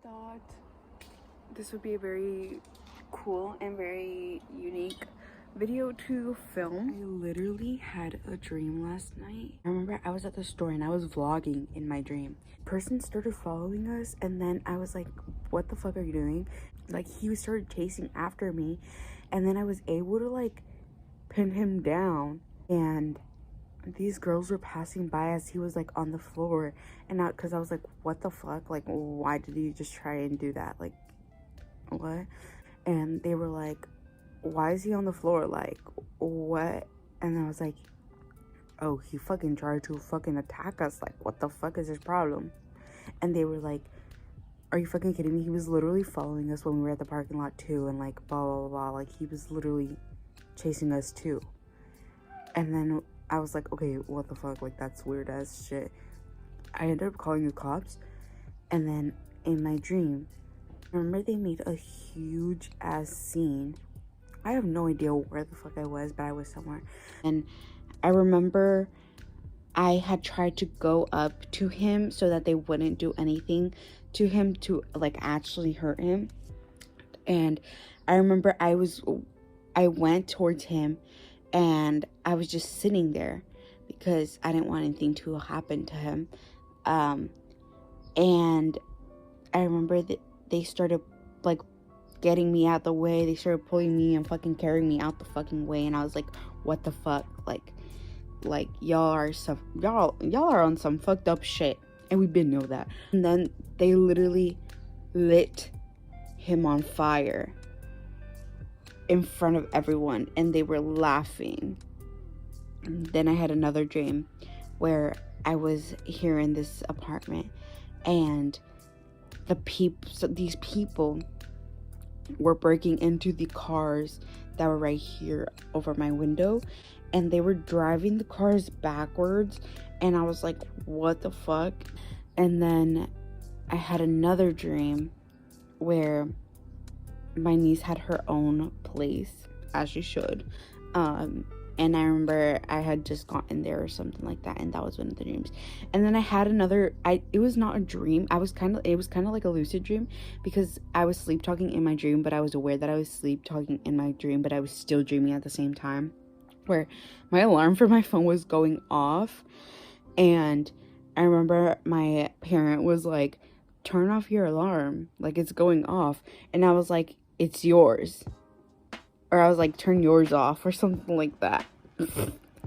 thought this would be a very cool and very unique video to film. I literally had a dream last night. I remember I was at the store and I was vlogging in my dream. Person started following us and then I was like, what the fuck are you doing? Like, he started chasing after me and then I was able to like pin him down, and these girls were passing by as he was like on the floor, and because I was like, what the fuck, like, why did you just try and do that, like, what? And they were like, why is he on the floor, like, what? And I was like, oh, he fucking tried to fucking attack us, like, what the fuck is his problem? And they were like, are you fucking kidding me? He was literally following us when we were at the parking lot too, and like blah blah blah, like he was literally chasing us too. And then I was like, okay, what the fuck, like, that's weird as shit. I ended up calling the cops, and then in my dream, remember they made a huge ass scene. I have no idea where the fuck I was, but I was somewhere. And I remember I had tried to go up to him so that they wouldn't do anything to him to like actually hurt him. And I remember I went towards him and I was just sitting there because I didn't want anything to happen to him. And I remember that they started like getting me out the way. They started pulling me and fucking carrying me out the fucking way. And I was like, what the fuck? Like y'all are on some fucked up shit. And we didn't know that. And then they literally lit him on fire in front of everyone, and they were laughing. And then I had another dream where I was here in this apartment, and these people were breaking into the cars that were right here over my window, and they were driving the cars backwards, and I was like, what the fuck? And then I had another dream where my niece had her own place, as she should, and I remember I had just gotten there or something like that, and that was one of the dreams. And then I had another, it was not a dream, it was kind of like a lucid dream, because I was sleep talking in my dream, but I was aware that I was sleep talking in my dream, but I was still dreaming at the same time, where my alarm for my phone was going off, and I remember my parent was like, turn off your alarm, like, it's going off. And I was like, it's yours. Or I was like, turn yours off or something like that.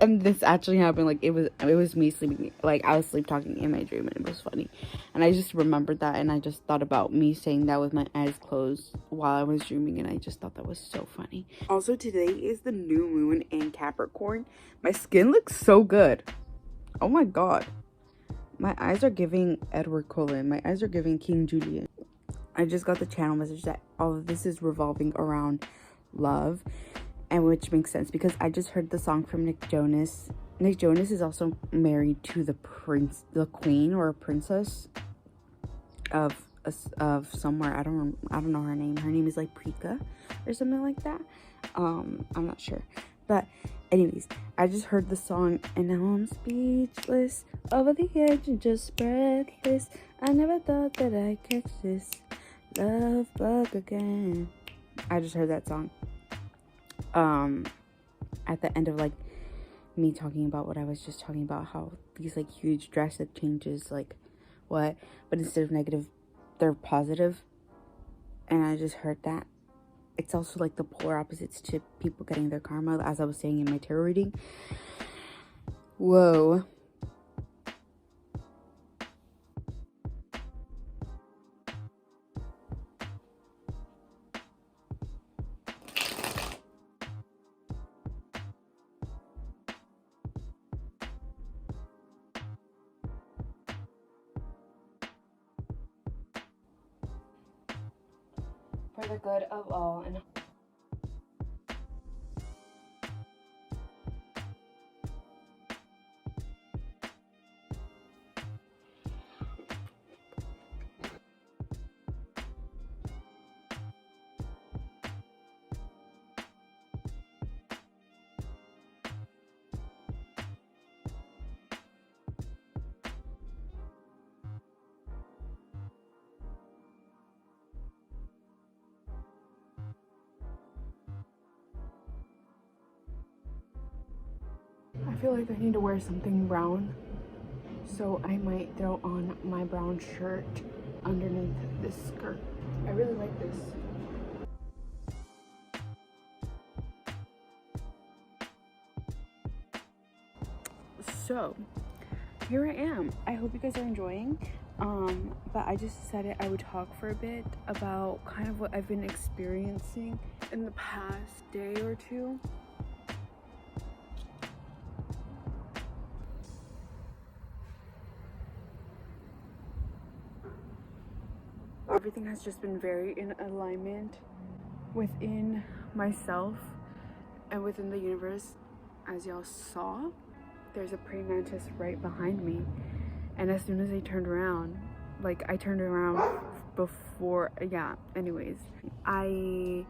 And this actually happened. Like, it was me sleeping, like, I was sleep talking in my dream, and it was funny. And I just remembered that, and I just thought about me saying that with my eyes closed while I was dreaming, and I just thought that was so funny. Also, today is the new moon in Capricorn. My skin looks so good. Oh my god. My eyes are giving Edward Cullen. My eyes are giving King Julian. I just got the channel message that all of this is revolving around love, and which makes sense because I just heard the song from Nick Jonas. Nick Jonas is also married to the queen or a princess of somewhere. I don't know her name. Her name is like Prika or something like that. I'm not sure. But anyways, I just heard the song and now I'm speechless, over the edge and just breathless. I never thought that I'd catch this love bug again. I just heard that song at the end of like me talking about what I was just talking about, how these like huge drastic changes, like what, but instead of negative they're positive. And I just heard that. It's also like the polar opposites to people getting their karma, as I was saying in my tarot reading. Whoa. For the good of all and feel like I need to wear something brown, so I might throw on my brown shirt underneath this skirt. I really like this. So here I am. I hope you guys are enjoying. But I just decided I would talk for a bit about kind of what I've been experiencing in the past day or two. Everything has just been very in alignment within myself and within the universe. As y'all saw, there's a praying mantis right behind me, and as soon as I turned around, like I turned around before, yeah, anyways, I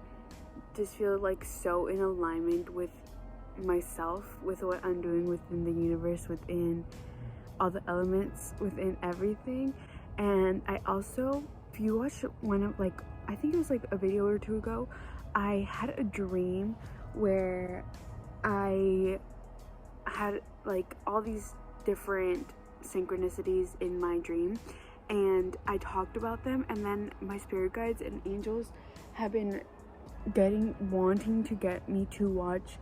just feel like so in alignment with myself, with what I'm doing within the universe, within all the elements, within everything. And I also, if you watch one of, like, I think it was like a video or two ago, I had a dream where I had like all these different synchronicities in my dream, and I talked about them, and then my spirit guides and angels have been wanting to get me to watch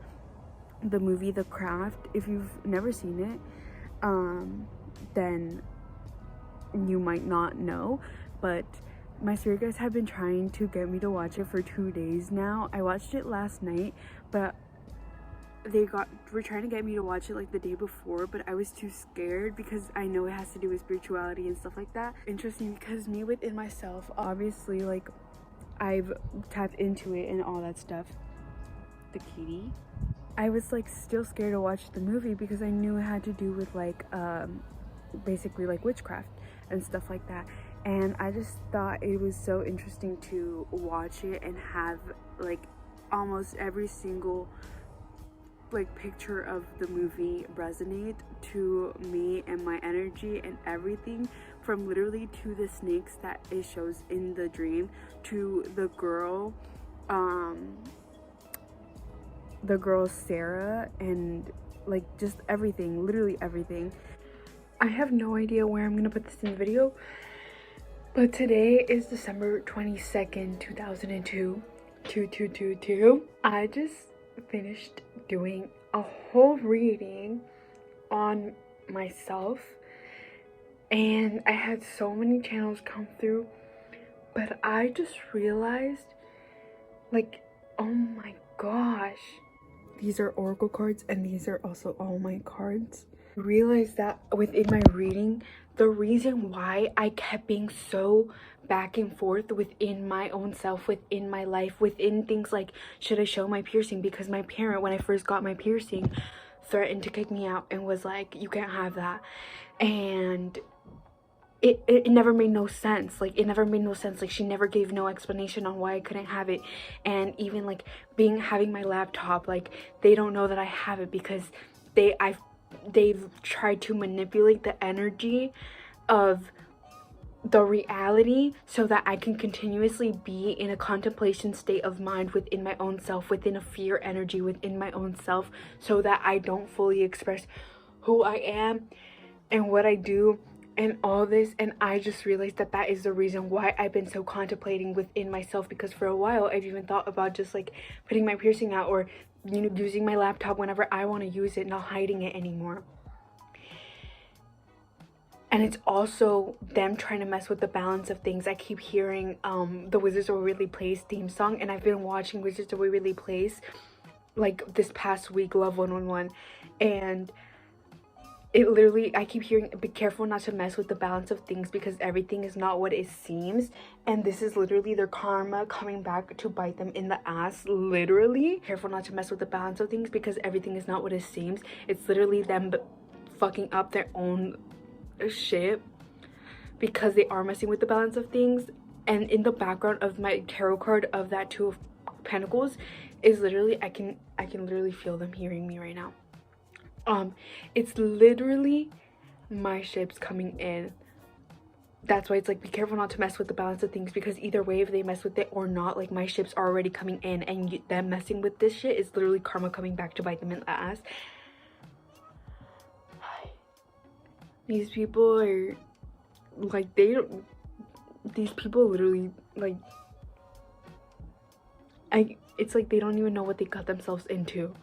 the movie The Craft. If you've never seen it, then you might not know, but my spirit guides have been trying to get me to watch it for 2 days now. I watched it last night, but were trying to get me to watch it like the day before, but I was too scared because I know it has to do with spirituality and stuff like that. Interesting, because me within myself, obviously, like, I've tapped into it and all that stuff. The kitty. I was like still scared to watch the movie because I knew it had to do with like basically like witchcraft and stuff like that, and I just thought it was so interesting to watch it and have like almost every single like picture of the movie resonate to me and my energy and everything, from literally to the snakes that it shows in the dream, to the girl Sarah, and like just everything, literally everything. I have no idea where I'm gonna put this in the video, but today is December 22nd, 2002. I just finished doing a whole reading on myself, and I had so many channels come through, but I just realized, like, oh my gosh, these are oracle cards and these are also all my cards. I realized that within my reading, the reason why I kept being so back and forth within my own self, within my life, within things like, should I show my piercing? Because my parent, when I first got my piercing, threatened to kick me out and was like, you can't have that. And it never made no sense. Like, it never made no sense. Like, she never gave no explanation on why I couldn't have it. And even like having my laptop, like, they don't know that I have it because they've tried to manipulate the energy of the reality so that I can continuously be in a contemplation state of mind within my own self, within a fear energy within my own self, so that I don't fully express who I am and what I do and all this. And I just realized that that is the reason why I've been so contemplating within myself, because for a while I've even thought about just like putting my piercing out, or, you know, using my laptop whenever I want to use it, not hiding it anymore. And it's also them trying to mess with the balance of things. I keep hearing the Wizards of Waverly Place theme song, and I've been watching Wizards of Waverly Place like this past week, Love 111, and it literally, I keep hearing, be careful not to mess with the balance of things because everything is not what it seems. And this is literally their karma coming back to bite them in the ass, literally. Careful not to mess with the balance of things because everything is not what it seems. It's literally them fucking up their own shit because they are messing with the balance of things. And in the background of my tarot card of that Two of Pentacles is literally, I can literally feel them hearing me right now. It's literally my ships coming in. That's why it's like, be careful not to mess with the balance of things, because either way, if they mess with it or not, like, my ships are already coming in, and them messing with this shit is literally karma coming back to bite them in the ass. These people are like, these people literally, like, it's like they don't even know what they got themselves into.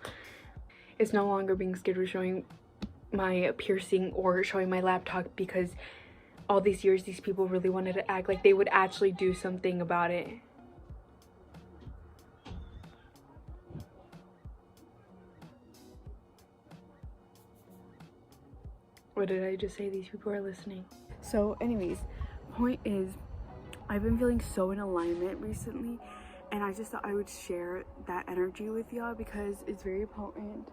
It's no longer being scared of showing my piercing or showing my laptop, because all these years these people really wanted to act like they would actually do something about it. What did I just say? These people are listening. So anyways, point is, I've been feeling so in alignment recently, and I just thought I would share that energy with y'all because it's very potent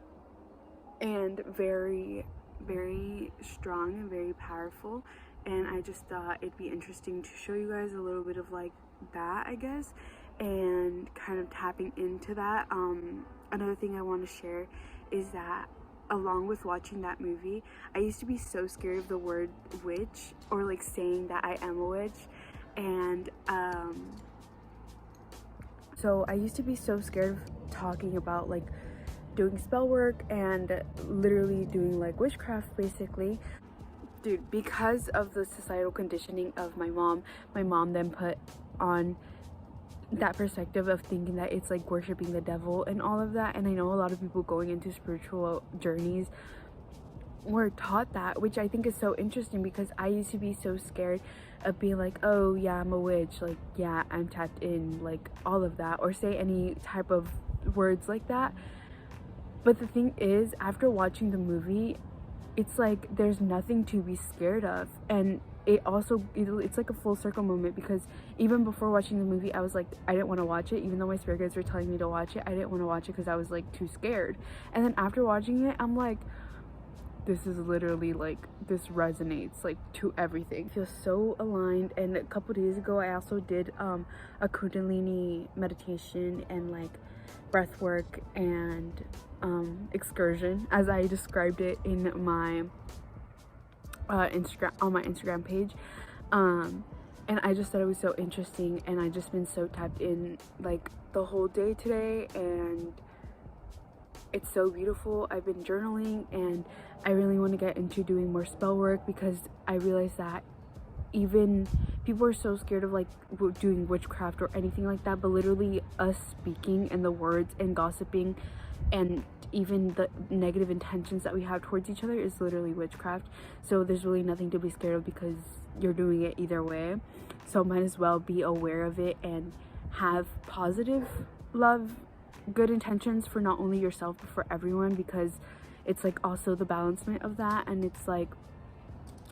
and very, very strong and very powerful. And I just thought it'd be interesting to show you guys a little bit of like that, I guess, and kind of tapping into that. Another thing I want to share is that along with watching that movie, I used to be so scared of the word witch, or like saying that I am a witch. And so I used to be so scared of talking about like doing spell work and literally doing like witchcraft basically. Dude, because of the societal conditioning of my mom then put on that perspective of thinking that it's like worshiping the devil and all of that. And I know a lot of people going into spiritual journeys were taught that, which I think is so interesting, because I used to be so scared of being like, oh yeah, I'm a witch, like yeah, I'm tapped in, like all of that, or say any type of words like that. But the thing is, after watching the movie, it's like there's nothing to be scared of. And it also, it's like a full circle moment, because even before watching the movie, I was like, I didn't want to watch it. Even though my spirit guides were telling me to watch it, I didn't want to watch it because I was like too scared. And then after watching it, I'm like, this is literally like, this resonates like to everything. I feel so aligned. And a couple days ago, I also did a Kundalini meditation and like breath work and excursion, as I described it in my Instagram, on my Instagram page. And I just thought it was so interesting, and I just been so tapped in like the whole day today, and it's so beautiful. I've been journaling, and I really want to get into doing more spell work, because I realized that even people are so scared of like doing witchcraft or anything like that, but literally us speaking and the words and gossiping and even the negative intentions that we have towards each other is literally witchcraft. So there's really nothing to be scared of, because you're doing it either way. So might as well be aware of it and have positive love, good intentions for not only yourself but for everyone, because it's like also the balancement of that, and it's like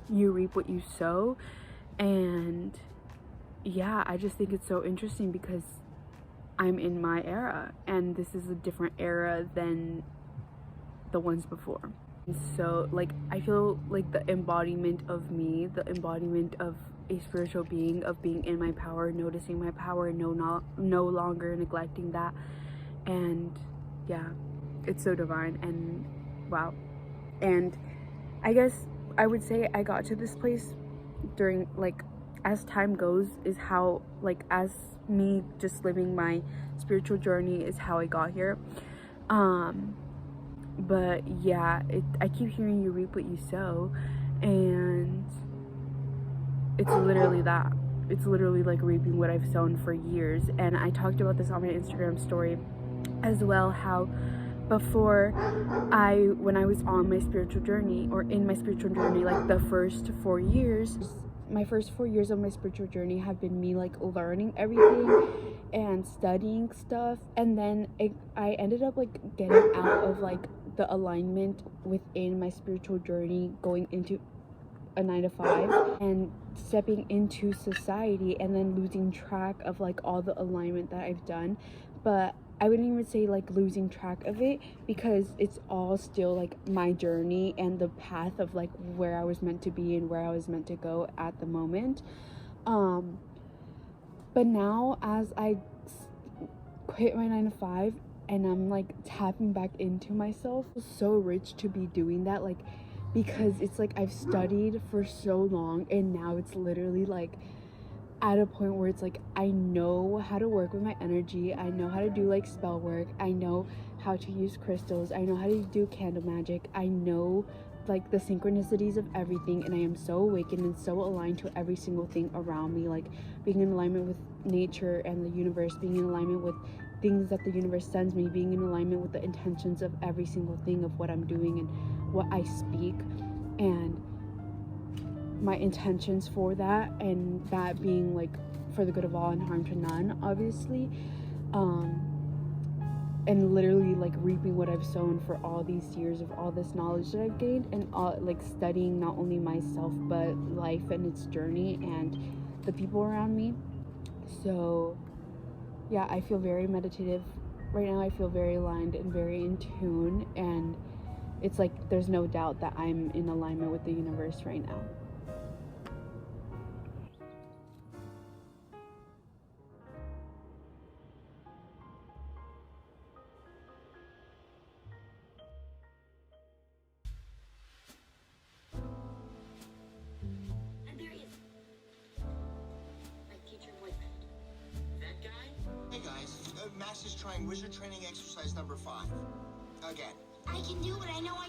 you reap what you sow. And yeah, I just think it's so interesting, because I'm in my era, and this is a different era than the ones before. So like I feel like the embodiment of me, the embodiment of a spiritual being, of being in my power, noticing my power, and no longer neglecting that. And yeah, it's so divine, and wow. And I guess I would say I got to this place during, like, as time goes, is how, like, as me just living my spiritual journey is how I got here. But yeah, I keep hearing you reap what you sow, and it's literally that. It's literally like reaping what I've sown for years. And I talked about this on my Instagram story as well, how before when I was on my spiritual journey, or in my spiritual journey, like the first 4 years, my first 4 years of my spiritual journey have been me like learning everything and studying stuff. And then I ended up like getting out of like the alignment within my spiritual journey, going into a 9-to-5 and stepping into society, and then losing track of like all the alignment that I've done. But I wouldn't even say like losing track of it, because it's all still like my journey and the path of like where I was meant to be and where I was meant to go at the moment. But now as I quit my 9-to-5 and I'm like tapping back into myself, it's so rich to be doing that, like, because it's like I've studied for so long, and now it's literally like at a point where it's like I know how to work with my energy, I know how to do like spell work, I know how to use crystals, I know how to do candle magic, I know like the synchronicities of everything, and I am so awakened and so aligned to every single thing around me, like being in alignment with nature and the universe, being in alignment with things that the universe sends me, being in alignment with the intentions of every single thing of what I'm doing and what I speak, and my intentions for that, and that being like for the good of all and harm to none, obviously, and literally like reaping what I've sown for all these years of all this knowledge that I've gained, and all, like studying not only myself but life and its journey and the people around me. So yeah, I feel very meditative right now. I feel very aligned and very in tune, and it's like there's no doubt that I'm in alignment with the universe right now. And there he is. My teacher boyfriend. That guy? Hey guys, Max is trying wizard training exercise number 5. Again. I can do it. I know I